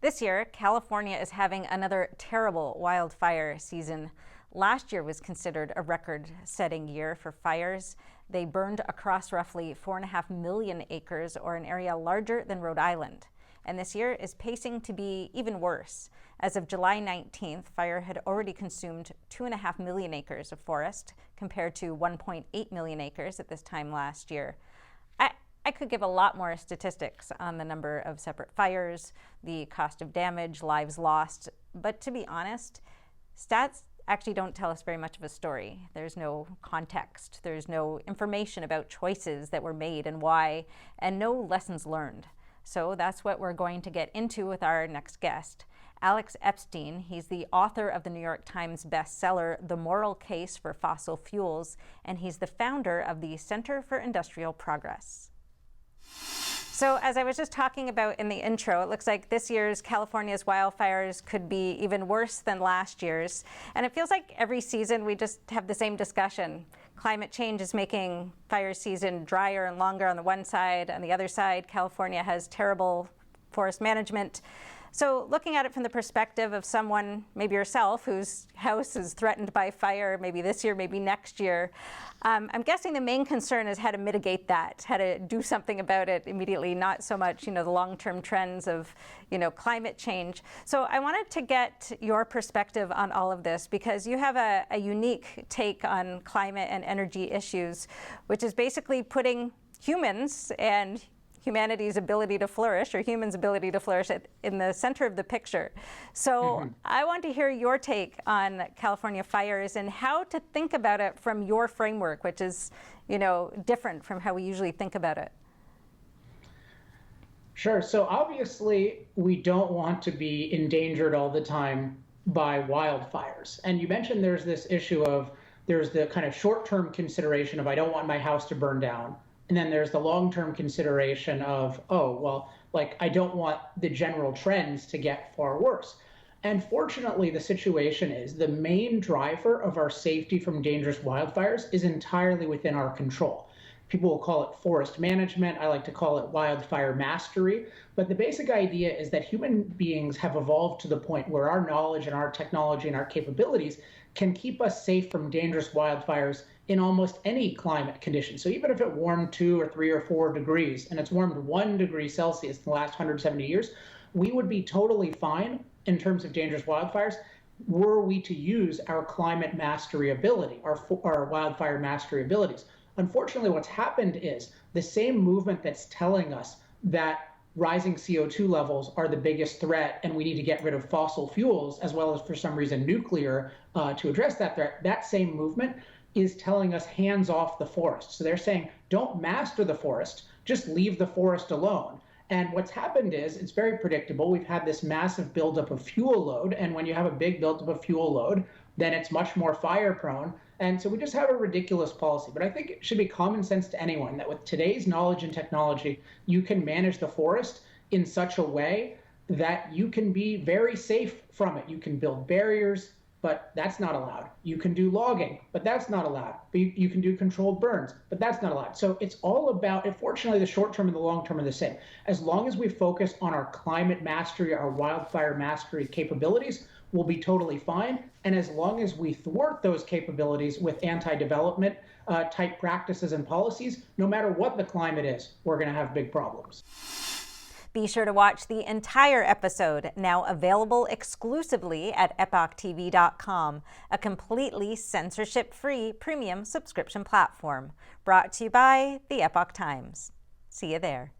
This year, California is having another terrible wildfire season. Last year was considered a record-setting year for fires. They burned across roughly 4.5 million acres, or an area larger than Rhode Island. And this year is pacing to be even worse. As of July 19th, fire had already consumed 2.5 million acres of forest, compared to 1.8 million acres at this time last year. I could give a lot more statistics on the number of separate fires, the cost of damage, lives lost, but to be honest, stats actually don't tell us very much of a story. There's no context, there's no information about choices that were made and why, and no lessons learned. So that's what we're going to get into with our next guest. Alex Epstein, he's the author of the New York Times bestseller, The Moral Case for Fossil Fuels, and he's the founder of the Center for Industrial Progress. So as I was just talking about in the intro, it looks like this year's California's wildfires could be even worse than last year's. And it feels like every season we just have the same discussion. Climate change is making fire season drier and longer on the one side. On the other side, California has terrible forest management. So looking at it from the perspective of someone, maybe yourself, whose house is threatened by fire, maybe this year, maybe next year, I'm guessing the main concern is how to mitigate that, how to do something about it immediately, not so much, the long-term trends of, climate change. So I wanted to get your perspective on all of this, because you have a unique take on climate and energy issues, which is basically putting humans and humanity's ability to flourish, or humans' ability to flourish, in the center of the picture. So I want to hear your take on California fires and how to think about it from your framework, which is, different from how we usually think about it. Sure. So obviously, we don't want to be endangered all the time by wildfires. And you mentioned there's this issue of, there's the kind of short-term consideration of, I don't want my house to burn down. And then there's the long-term consideration of, I don't want the general trends to get far worse. And fortunately, the situation is the main driver of our safety from dangerous wildfires is entirely within our control. People will call it forest management. I like to call it wildfire mastery. But the basic idea is that human beings have evolved to the point where our knowledge and our technology and our capabilities can keep us safe from dangerous wildfires in almost any climate condition. So even if it warmed 2 or 3 or 4 degrees, and it's warmed 1 degree Celsius in the last 170 years, we would be totally fine in terms of dangerous wildfires were we to use our climate mastery ability, our wildfire mastery abilities. Unfortunately, what's happened is the same movement that's telling us that rising CO2 levels are the biggest threat and we need to get rid of fossil fuels, as well as for some reason nuclear, to address that threat, that same movement is telling us hands off the forest. So they're saying, don't master the forest, just leave the forest alone. And what's happened is, it's very predictable. We've had this massive buildup of fuel load. And when you have a big buildup of fuel load, then it's much more fire prone. And so we just have a ridiculous policy. But I think it should be common sense to anyone that with today's knowledge and technology, you can manage the forest in such a way that you can be very safe from it. You can build barriers, but that's not allowed. You can do logging, but that's not allowed. But you can do controlled burns, but that's not allowed. So it's all about, fortunately, the short term and the long term are the same. As long as we focus on our climate mastery, our wildfire mastery capabilities, we'll be totally fine. And as long as we thwart those capabilities with anti-development type practices and policies, no matter what the climate is, we're going to have big problems. Be sure to watch the entire episode, now available exclusively at epochtv.com, a completely censorship-free premium subscription platform. Brought to you by the Epoch Times. See you there.